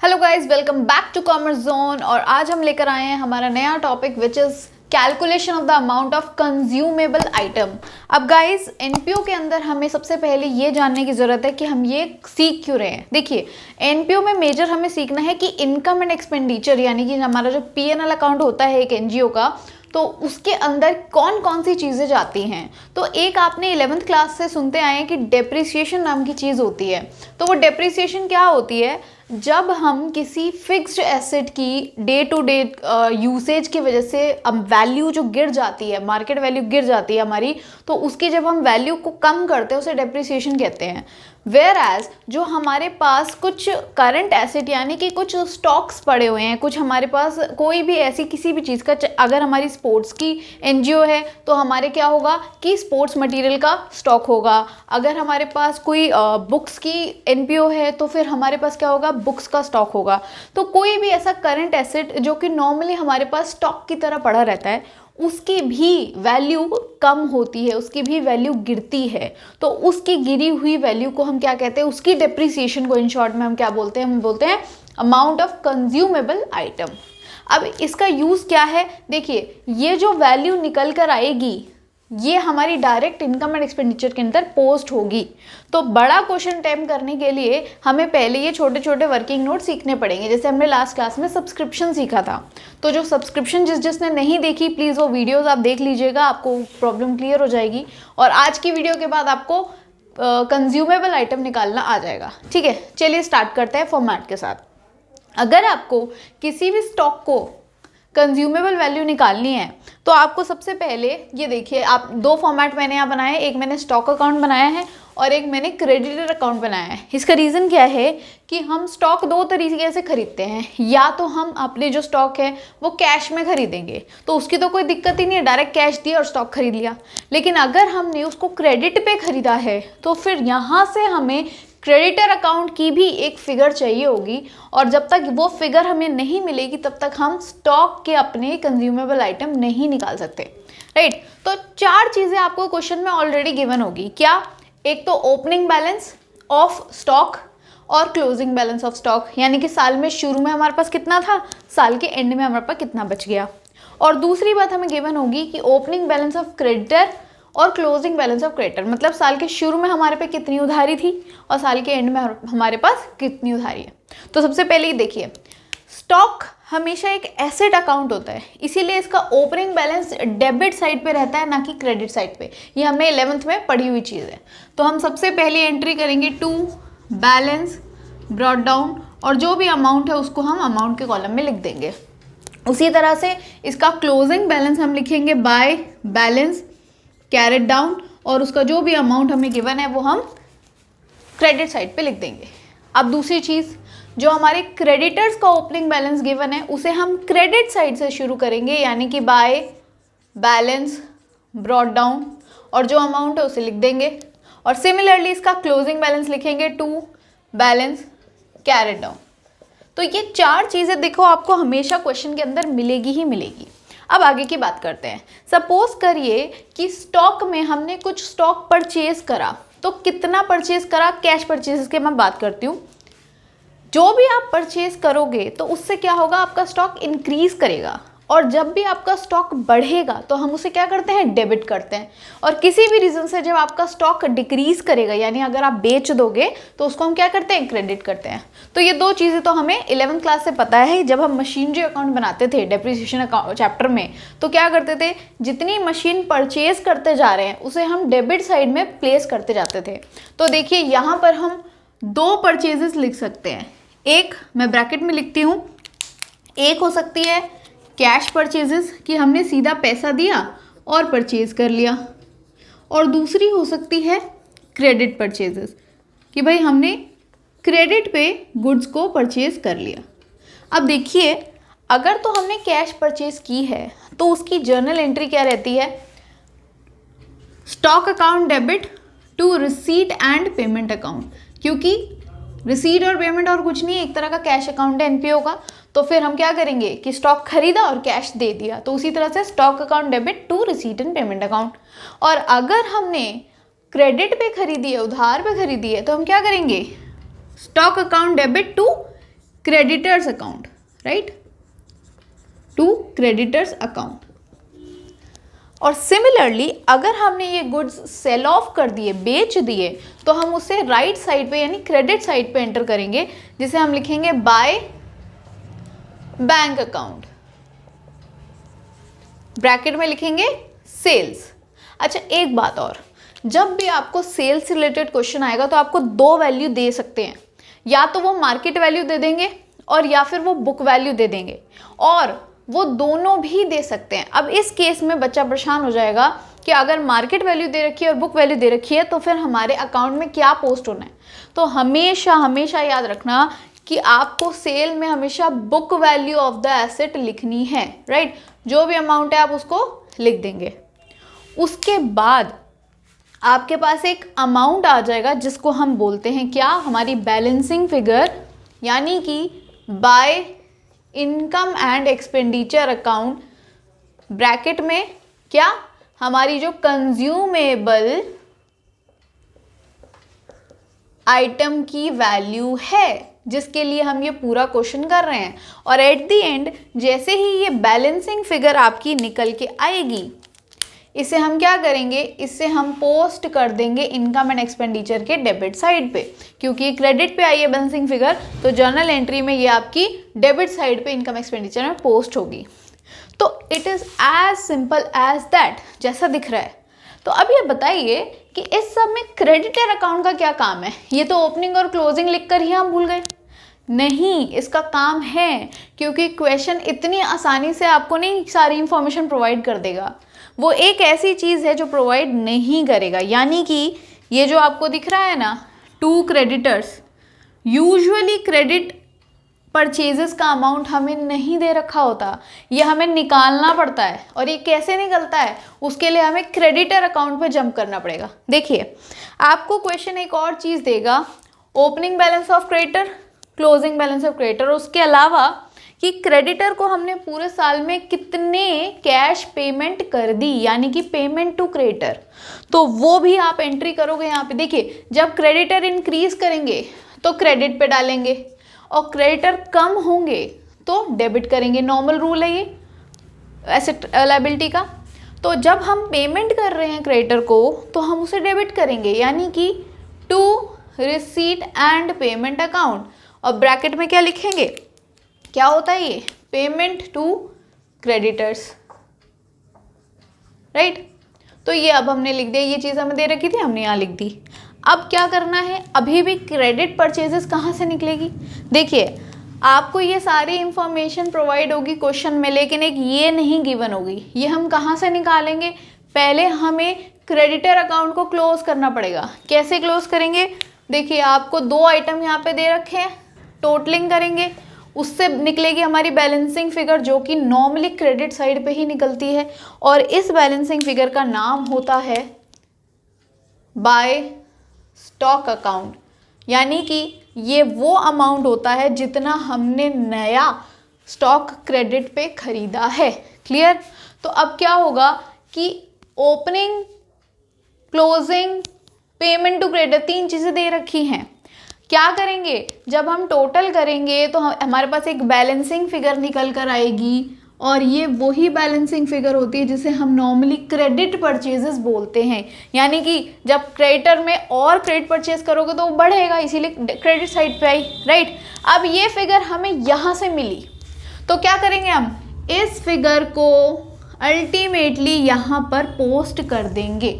Hello guys, welcome back to commerce zone. और आज हम लेकर आए हैं हमारा नया topic which is calculation of the amount of consumable item. अब गाइस, एनपीओ के अंदर हमें सबसे पहले ये जानने की ज़रूरत है कि हम ये सीख क्यों रहे हैं। देखिए, एनपीओ में मेजर हमें सीखना है कि इनकम एंड एक्सपेंडिचर यानी कि हमारा जो पीएनएल अकाउंट होता है एक एनजीओ का, तो उसके अंदर कौन कौन सी चीज़ें जाती हैं। तो एक आपने 11th क्लास से सुनते आए हैं कि डेप्रिसिएशन नाम की चीज़ होती है। तो वो डेप्रिसिएशन क्या होती है? जब हम किसी फिक्स्ड एसेट की डे टू डे यूसेज की वजह से वैल्यू जो गिर जाती है, मार्केट वैल्यू गिर जाती है हमारी, तो उसकी जब हम वैल्यू को कम करते हैं उसे डेप्रिसिएशन कहते हैं। वेयर एज जो हमारे पास कुछ करंट एसेट यानी कि कुछ स्टॉक्स पड़े हुए हैं, कुछ हमारे पास कोई भी ऐसी किसी भी चीज़ का, अगर हमारी स्पोर्ट्स की एनजीओ है तो हमारे क्या होगा कि स्पोर्ट्स मटेरियल का स्टॉक होगा। अगर हमारे पास कोई बुक्स की एनपीओ है तो फिर हमारे पास क्या होगा, बुक्स का स्टॉक होगा। तो कोई भी ऐसा करंट एसेट जो कि नॉर्मली हमारे पास स्टॉक की तरह पड़ा रहता है, उसकी भी वैल्यू कम होती है, उसकी भी वैल्यू गिरती है। तो उसकी गिरी हुई वैल्यू को हम क्या कहते हैं, उसकी डेप्रिसिएशन को इन शॉर्ट में हम क्या बोलते हैं, हम बोलते हैं अमाउंट ऑफ कंज्यूमेबल आइटम। अब इसका यूज़ क्या है? देखिए, ये जो वैल्यू निकल कर आएगी ये हमारी डायरेक्ट इनकम एंड एक्सपेंडिचर के अंदर पोस्ट होगी। तो बड़ा क्वेश्चन अटेम्प्ट करने के लिए हमें पहले ये छोटे छोटे वर्किंग नोट सीखने पड़ेंगे। जैसे हमने लास्ट क्लास में सब्सक्रिप्शन सीखा था, तो जो सब्सक्रिप्शन जिसने नहीं देखी प्लीज़ वो वीडियोस आप देख लीजिएगा, आपको प्रॉब्लम क्लियर हो जाएगी। और आज की वीडियो के बाद आपको कंज्यूमेबल आइटम निकालना आ जाएगा। ठीक है, चलिए स्टार्ट करते हैं फॉर्मेट के साथ। अगर आपको किसी भी स्टॉक को कंज्यूमेबल वैल्यू निकालनी है तो आपको सबसे पहले ये देखिए, आप दो फॉर्मेट मैंने यहाँ बनाए हैं, एक मैंने स्टॉक अकाउंट बनाया है और एक मैंने क्रेडिटर अकाउंट बनाया है। इसका रीज़न क्या है कि हम स्टॉक दो तरीके से खरीदते हैं। या तो हम अपने जो स्टॉक है वो कैश में खरीदेंगे तो उसकी तो कोई दिक्कत ही नहीं है, डायरेक्ट कैश दिया और स्टॉक खरीद लिया। लेकिन अगर हमने उसको क्रेडिट पे खरीदा है तो फिर यहाँ से हमें क्रेडिटर अकाउंट की भी एक फिगर चाहिए होगी, और जब तक वो फिगर हमें नहीं मिलेगी तब तक हम स्टॉक के अपने कंज्यूमेबल आइटम नहीं निकाल सकते। राइट, तो चार चीज़ें आपको क्वेश्चन में ऑलरेडी गिवन होगी। क्या? एक तो ओपनिंग बैलेंस ऑफ स्टॉक और क्लोजिंग बैलेंस ऑफ स्टॉक, यानी कि साल में शुरू में हमारे पास कितना था, साल के एंड में हमारे पास कितना बच गया। और दूसरी बात हमें गिवन होगी कि ओपनिंग बैलेंस ऑफ क्रेडिटर और क्लोजिंग बैलेंस ऑफ क्रेडिटर, मतलब साल के शुरू में हमारे पे कितनी उधारी थी और साल के एंड में हमारे पास कितनी उधारी है। तो सबसे पहले ये देखिए, स्टॉक हमेशा एक एसेट अकाउंट होता है, इसीलिए इसका ओपनिंग बैलेंस डेबिट साइड पे रहता है, ना कि क्रेडिट साइड पे। ये हमने 11th में पढ़ी हुई चीज़ है। तो हम सबसे पहले एंट्री करेंगे टू बैलेंस ब्रॉट डाउन, और जो भी अमाउंट है उसको हम अमाउंट के कॉलम में लिख देंगे। उसी तरह से इसका क्लोजिंग बैलेंस हम लिखेंगे बाय बैलेंस कैरेट डाउन, और उसका जो भी अमाउंट हमें गिवन है वो हम क्रेडिट साइड पे लिख देंगे। अब दूसरी चीज़, जो हमारे क्रेडिटर्स का ओपनिंग बैलेंस गिवन है उसे हम क्रेडिट साइड से शुरू करेंगे, यानी कि बाय बैलेंस ब्रॉट डाउन, और जो अमाउंट है उसे लिख देंगे। और सिमिलरली इसका क्लोजिंग बैलेंस लिखेंगे टू बैलेंस कैरेट डाउन। तो ये चार चीज़ें देखो आपको हमेशा क्वेश्चन के अंदर मिलेगी ही मिलेगी। अब आगे की बात करते हैं। सपोज करिए कि स्टॉक में हमने कुछ स्टॉक परचेज करा, तो कितना परचेज करा, कैश परचेज की मैं बात करती हूँ। जो भी आप परचेज करोगे तो उससे क्या होगा, आपका स्टॉक इंक्रीज करेगा, और जब भी आपका स्टॉक बढ़ेगा तो हम उसे क्या करते हैं, डेबिट करते हैं। और किसी भी रीज़न से जब आपका स्टॉक डिक्रीज करेगा, यानी अगर आप बेच दोगे तो उसको हम क्या करते हैं, क्रेडिट करते हैं। तो ये दो चीज़ें तो हमें 11th क्लास से पता है। जब हम मशीनरी अकाउंट बनाते थे डेप्रिसिएशन अकाउंट चैप्टर में, तो क्या करते थे, जितनी मशीन परचेज करते जा रहे हैं उसे हम डेबिट साइड में प्लेस करते जाते थे। तो देखिए, यहाँ पर हम दो परचेजेस लिख सकते हैं। एक मैं ब्रैकेट में लिखती हूँ, एक हो सकती है कैश परचेजेस कि हमने सीधा पैसा दिया और परचेज कर लिया, और दूसरी हो सकती है क्रेडिट परचेजेस कि भाई हमने क्रेडिट पे गुड्स को परचेज कर लिया। अब देखिए, अगर तो हमने कैश परचेज की है तो उसकी जर्नल एंट्री क्या रहती है, stock account debit to receipt and payment account, क्योंकि रिसीट और पेमेंट और कुछ नहीं, एक तरह का कैश अकाउंट है एनपीओ का। तो फिर हम क्या करेंगे कि स्टॉक खरीदा और कैश दे दिया, तो उसी तरह से stock account debit to receipt and payment account. और अगर हमने क्रेडिट पे खरीदी है, उधार पे खरीदी है, तो हम क्या करेंगे, stock account debit to creditors account, right, to creditors account. और सिमिलरली अगर हमने ये गुड्स सेल ऑफ कर दिए, बेच दिए, तो हम उसे राइट साइड पे यानी क्रेडिट साइड पे एंटर करेंगे, जिसे हम लिखेंगे बाय बैंक अकाउंट, ब्रैकेट में लिखेंगे सेल्स। अच्छा एक बात और, जब भी आपको सेल्स से रिलेटेड क्वेश्चन आएगा तो आपको दो वैल्यू दे सकते हैं, या तो वो मार्केट वैल्यू दे देंगे और या फिर वो बुक वैल्यू दे देंगे, और वो दोनों भी दे सकते हैं। अब इस केस में बच्चा परेशान हो जाएगा कि अगर मार्केट वैल्यू दे रखी है और बुक वैल्यू दे रखी है तो फिर हमारे अकाउंट में क्या पोस्ट होना है। तो हमेशा हमेशा याद रखना कि आपको सेल में हमेशा book value of the asset लिखनी है, राइट। जो भी अमाउंट है आप उसको लिख देंगे। उसके बाद आपके पास एक अमाउंट आ जाएगा जिसको हम बोलते हैं क्या, हमारी बैलेंसिंग फिगर, यानी कि by income and expenditure account, bracket में क्या, हमारी जो कंज्यूमेबल आइटम की वैल्यू है, जिसके लिए हम ये पूरा क्वेश्चन कर रहे हैं। और एट द एंड जैसे ही ये बैलेंसिंग फिगर आपकी निकल के आएगी, इसे हम क्या करेंगे, इससे हम पोस्ट कर देंगे इनकम एंड एक्सपेंडिचर के डेबिट साइड पे, क्योंकि क्रेडिट पे आई है बैलेंसिंग फिगर, तो जर्नल एंट्री में ये आपकी डेबिट साइड पे इनकम एक्सपेंडिचर में पोस्ट होगी। तो it is as simple as that, जैसा दिख रहा है। तो अब ये बताइए कि इस सब में क्रेडिटर अकाउंट का क्या काम है। ये तो ओपनिंग और क्लोजिंग लिखकर ही हम भूल गए। नहीं, इसका काम है, क्योंकि क्वेश्चन इतनी आसानी से आपको नहीं सारी इंफॉर्मेशन प्रोवाइड कर देगा। वो एक ऐसी चीज़ है जो प्रोवाइड नहीं करेगा, यानी कि ये जो आपको दिख रहा है ना, to creditors, usually credit purchases का अमाउंट हमें नहीं दे रखा होता, ये हमें निकालना पड़ता है। और ये कैसे निकलता है, उसके लिए हमें क्रेडिटर अकाउंट पे जंप करना पड़ेगा। देखिए आपको क्वेश्चन एक और चीज़ देगा, opening balance of creditor, closing balance of creditor, उसके अलावा कि क्रेडिटर को हमने पूरे साल में कितने कैश पेमेंट कर दी, यानी कि पेमेंट टू क्रेडिटर, तो वो भी आप एंट्री करोगे यहाँ पे। देखिए जब क्रेडिटर इंक्रीज करेंगे तो क्रेडिट पे डालेंगे, और क्रेडिटर कम होंगे तो डेबिट करेंगे। नॉर्मल रूल है ये एसेट लायबिलिटी का। तो जब हम पेमेंट कर रहे हैं क्रेडिटर को तो हम उसे डेबिट करेंगे, यानी कि to receipt and payment account, और ब्रैकेट में क्या लिखेंगे, क्या होता है ये, पेमेंट टू क्रेडिटर्स, राइट। तो ये अब हमने लिख दिया, ये चीज़ हमें दे रखी थी, हमने यहाँ लिख दी। अब क्या करना है, अभी भी क्रेडिट परचेजेस कहाँ से निकलेगी। देखिए आपको ये सारी इंफॉर्मेशन प्रोवाइड होगी क्वेश्चन में, लेकिन एक ये नहीं गिवन होगी। ये हम कहाँ से निकालेंगे, पहले हमें क्रेडिटर अकाउंट को क्लोज करना पड़ेगा। कैसे क्लोज करेंगे, देखिए आपको दो आइटम यहाँ पे दे रखे हैं, टोटलिंग करेंगे, उससे निकलेगी हमारी बैलेंसिंग फिगर, जो कि नॉर्मली क्रेडिट साइड पे ही निकलती है। और इस बैलेंसिंग फिगर का नाम होता है बाय स्टॉक अकाउंट, यानी कि ये वो अमाउंट होता है जितना हमने नया स्टॉक क्रेडिट पे खरीदा है। क्लियर। तो अब क्या होगा कि opening, closing, payment to creditor, तीन चीज़ें दे रखी हैं। क्या करेंगे, जब हम टोटल करेंगे तो हमारे पास एक बैलेंसिंग फिगर निकल कर आएगी, और ये वही बैलेंसिंग फिगर होती है जिसे हम नॉर्मली क्रेडिट परचेजेस बोलते हैं। यानी कि जब क्रेडिटर में और क्रेडिट परचेज करोगे तो वो बढ़ेगा, इसीलिए क्रेडिट साइड पे आई, राइट। अब ये फिगर हमें यहाँ से मिली, तो क्या करेंगे, हम इस फिगर को अल्टीमेटली यहाँ पर पोस्ट कर देंगे।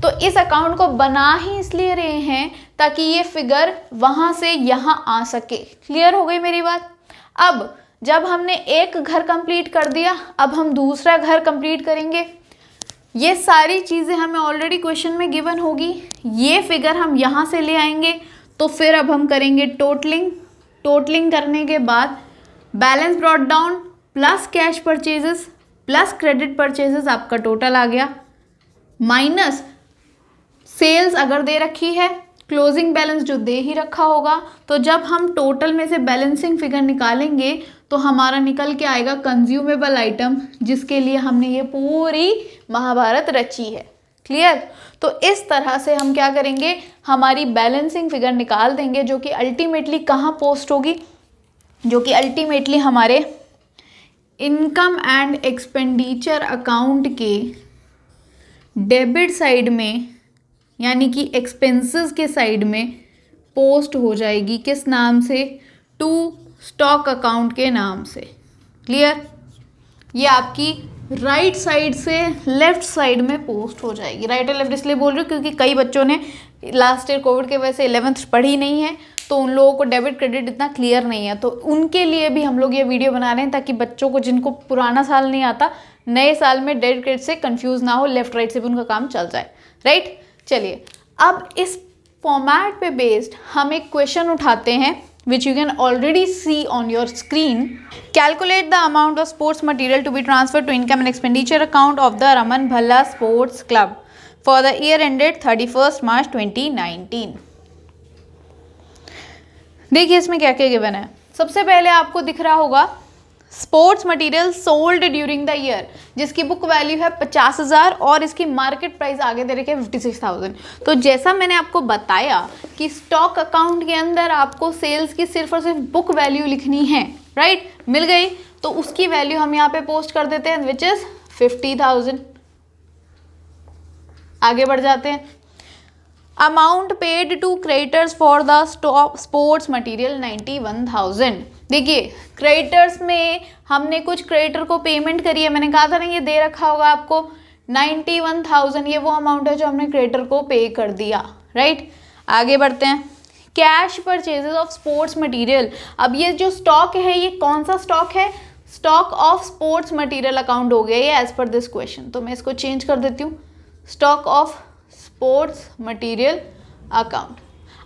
तो इस अकाउंट को बना ही इसलिए रहे हैं ताकि ये फिगर वहाँ से यहाँ आ सके। क्लियर हो गई मेरी बात। अब जब हमने एक घर कंप्लीट कर दिया, अब हम दूसरा घर कंप्लीट करेंगे। ये सारी चीज़ें हमें ऑलरेडी क्वेश्चन में गिवन होगी, ये फिगर हम यहाँ से ले आएंगे। तो फिर अब हम करेंगे टोटलिंग। टोटलिंग करने के बाद balance brought down plus cash purchases plus credit purchases, आपका टोटल आ गया, माइनस सेल्स अगर दे रखी है, क्लोजिंग बैलेंस जो दे ही रखा होगा। तो जब हम टोटल में से बैलेंसिंग फिगर निकालेंगे तो हमारा निकल के आएगा कंज्यूमेबल आइटम, जिसके लिए हमने ये पूरी महाभारत रची है। क्लियर। तो इस तरह से हम क्या करेंगे, हमारी बैलेंसिंग फिगर निकाल देंगे, जो कि अल्टीमेटली कहाँ पोस्ट होगी, जो कि अल्टीमेटली हमारे इनकम एंड एक्सपेंडिचर अकाउंट के डेबिट साइड में यानी कि एक्सपेंसेस के साइड में पोस्ट हो जाएगी। किस नाम से? टू स्टॉक अकाउंट के नाम से। क्लियर? ये आपकी राइट साइड से लेफ्ट साइड में पोस्ट हो जाएगी। राइट और लेफ्ट इसलिए बोल रही हूँ क्योंकि कई बच्चों ने लास्ट ईयर कोविड के वजह से 11th पढ़ी नहीं है, तो उन लोगों को डेबिट क्रेडिट इतना क्लियर नहीं है, तो उनके लिए भी हम लोग ये वीडियो बना रहे हैं ताकि बच्चों को जिनको पुराना साल नहीं आता नए साल में डेबिट क्रेडिट से कंफ्यूज ना हो, लेफ्ट राइट से भी उनका काम चल जाए। राइट, चलिए अब इस फॉर्मेट पे बेस्ड हम एक क्वेश्चन उठाते हैं which you can already see on your screen. Calculate the amount of sports material to be transferred to income and expenditure account of the Raman Bhalla Sports Club for the year ended 31st March 2019. देखिए इसमें क्या क्या given है। सबसे पहले आपको दिख रहा होगा sports material sold during the year, जिसकी बुक वैल्यू है 50,000 और इसकी मार्केट प्राइस आगे दे रखी है 56,000। तो जैसा मैंने आपको बताया कि स्टॉक अकाउंट के अंदर आपको सेल्स की सिर्फ और सिर्फ बुक वैल्यू लिखनी है, राइट? मिल गई, तो उसकी वैल्यू हम यहाँ पे पोस्ट कर देते हैं विच इज 50,000। आगे बढ़ जाते हैं। Amount paid to creditors for the sports material 91,000। देखिए क्रेडिटर्स में हमने कुछ क्रेडिटर को पेमेंट करी है, मैंने कहा था ना ये दे रखा होगा आपको 91,000, ये वो अमाउंट है जो हमने क्रेडिटर को पे कर दिया। राइट, आगे बढ़ते हैं। Cash purchases of sports material. अब ये जो स्टॉक है ये कौन सा स्टॉक है? Stock of sports material account हो गया ये एज पर दिस क्वेश्चन, तो मैं इसको चेंज कर देती हूँ, stock of sports material account.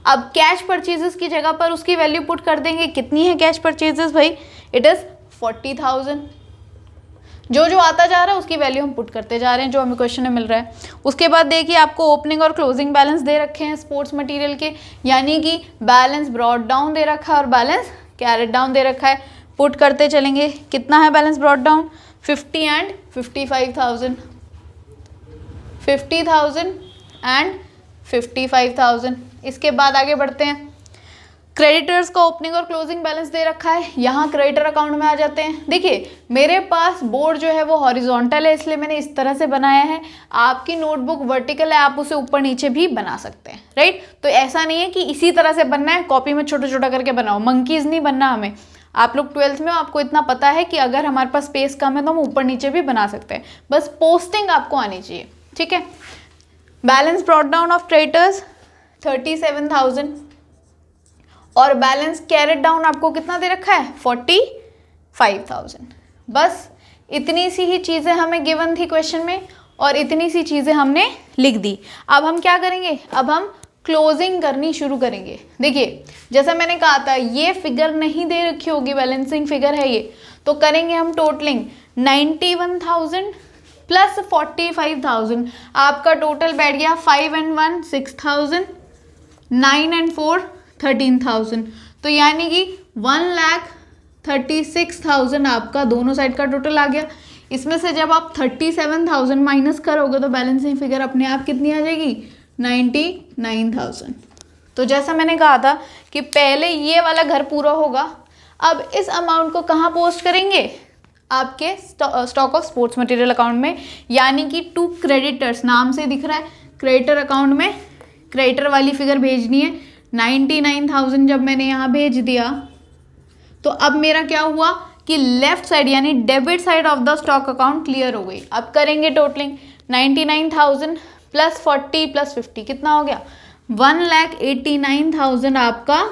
अब कैश परचेजेस की जगह पर उसकी वैल्यू पुट कर देंगे। कितनी है कैश परचेजेस भाई? It is 40,000। जो जो आता जा रहा है उसकी वैल्यू हम पुट करते जा रहे हैं जो हमें क्वेश्चन में मिल रहा है। उसके बाद देखिए आपको ओपनिंग और क्लोजिंग बैलेंस दे रखे हैं स्पोर्ट्स मटेरियल के, यानी कि बैलेंस ब्रॉट डाउन दे रखा है और बैलेंस कैरेट डाउन दे रखा है। पुट करते चलेंगे। कितना है balance brought down? 50 and 55,000, 50,000 and 55,000। इसके बाद आगे बढ़ते हैं। क्रेडिटर्स का ओपनिंग और क्लोजिंग बैलेंस दे रखा है, यहाँ क्रेडिटर अकाउंट में आ जाते हैं। देखिए मेरे पास बोर्ड जो है वो हॉरिजॉन्टल है इसलिए मैंने इस तरह से बनाया है, आपकी नोटबुक वर्टिकल है, आप उसे ऊपर नीचे भी बना सकते हैं। राइट, तो ऐसा नहीं है कि इसी तरह से बनना है, कॉपी में छोटा छोटा करके बनाओ, मंकीज नहीं बनना हमें। आप लोग 12th में हो, आपको इतना पता है कि अगर हमारे पास स्पेस कम है तो हम ऊपर नीचे भी बना सकते हैं, बस पोस्टिंग आपको आनी चाहिए। ठीक है, balance brought down of creditors 37,000 और बैलेंस कैरेट डाउन आपको कितना दे रखा है? 45,000। बस इतनी सी ही चीज़ें हमें गिवन थी क्वेश्चन में और इतनी सी चीज़ें हमने लिख दी। अब हम क्या करेंगे? अब हम क्लोजिंग करनी शुरू करेंगे। देखिए जैसा मैंने कहा था ये फिगर नहीं दे रखी होगी, बैलेंसिंग फिगर है ये, तो करेंगे हम टोटलिंग 91,000 प्लस 45,000, आपका टोटल बैठ गया 5 and 1 6,000, 9 and 4 13,000, तो यानी कि 1,36,000 आपका दोनों साइड का टोटल आ गया। इसमें से जब आप 37,000 माइनस करोगे तो बैलेंसिंग फिगर अपने आप कितनी आ जाएगी? 99,000। तो जैसा मैंने कहा था कि पहले ये वाला घर पूरा होगा, अब इस अमाउंट को कहाँ पोस्ट करेंगे? आपके stock of sports material account में, यानी कि टू क्रेडिटर्स, नाम से दिख रहा है क्रेडिटर अकाउंट में क्रेडिटर वाली फिगर भेजनी है। 99,000 जब मैंने यहाँ भेज दिया तो अब मेरा क्या हुआ कि लेफ्ट साइड यानी debit side of the stock account clear हो गई। अब करेंगे टोटलिंग 99,000 प्लस 40 प्लस 50 कितना हो गया? 1,89,000 आपका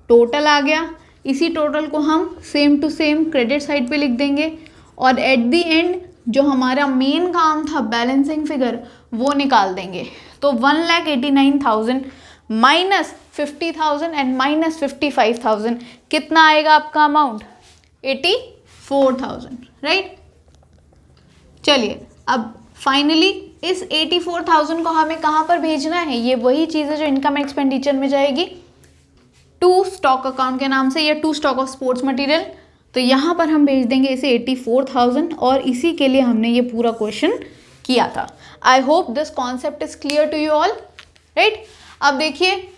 टोटल आ गया। इसी टोटल को हम same to same credit side पे लिख देंगे और एट द एंड जो हमारा मेन काम था बैलेंसिंग फिगर वो निकाल देंगे। तो 1,89,000 माइनस 50,000 एंड माइनस 55,000 कितना आएगा आपका अमाउंट? 84,000। राइट, चलिए अब फाइनली इस 84,000 को हमें कहाँ पर भेजना है? ये वही चीज़ है जो इनकम एक्सपेंडिचर में जाएगी, टू स्टॉक अकाउंट के नाम से या to stock of sports material. तो यहाँ पर हम भेज देंगे इसे 84,000 और इसी के लिए हमने ये पूरा क्वेश्चन किया था। I hope this concept is clear to you all. Right, अब देखिए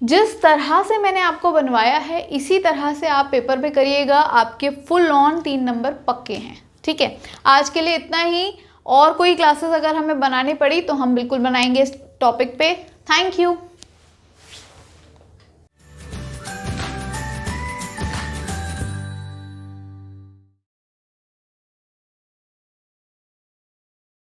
जिस तरह से मैंने आपको बनवाया है इसी तरह से आप पेपर पे करिएगा, आपके फुल ऑन 3 नंबर पक्के हैं। ठीक है, आज के लिए इतना ही। और कोई क्लासेस अगर हमें बनानी पड़ी तो हम बिल्कुल बनाएंगे इस टॉपिक पे। Thank you.